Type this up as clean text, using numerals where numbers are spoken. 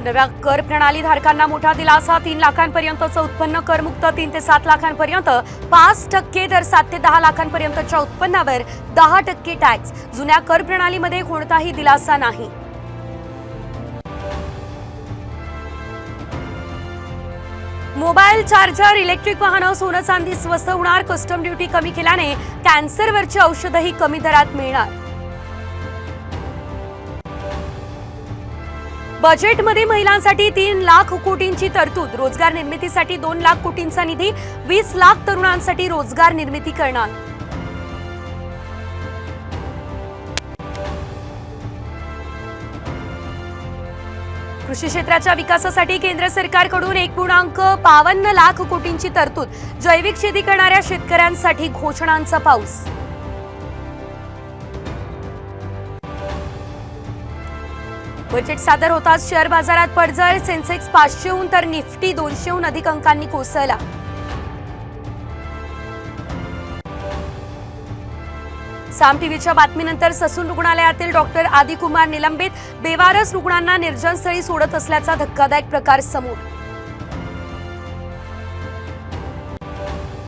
नव्या कर प्रणाली धारकांना मोठा दिलासा। 3 लाखांपर्यंतचं उत्पन्न करमुक्त, 3 ते 7 लाखांपर्यंत 5% तर 7 ते 10 लाखांपर्यंतच्या उत्पन्नावर 10% टॅक्स। जुन्या कर प्रणालीमध्ये कोणताही दिलासा नाही। मोबाईल चार्जर, इलेक्ट्रिक वाहनं, सोनं चांदी स्वस्त होणार। कस्टम ड्युटी कमी केल्याने कॅन्सरवरची औषधही कमी दरात मिळणार। बजेटमध्ये महिलांसाठी 3 लाख कोटींची तरतूद। रोजगार निर्मितीसाठी 2 लाख कोटींचा निधी। 20 लाख तरुणांसाठी रोजगार निर्मिती करणार। कृषी क्षेत्राच्या विकासासाठी केंद्र सरकारकडून 1.52 लाख कोटींची तरतूद। जैविक शेती करणाऱ्या शेतकऱ्यांसाठी घोषणांचा पाऊस। बजेट सादर होताच शेअर बाजारात पडझड। सेन्सेक्स 500हून तर निफ्टी 200हून अधिक अंकांनी कोसळला। साम टीव्हीच्या बातमीनंतर ससून रुग्णालयातील डॉक्टर आदिकुमार निलंबित। बेवारस रुग्णांना निर्जनस्थळी सोडत असल्याचा धक्कादायक प्रकार समोर।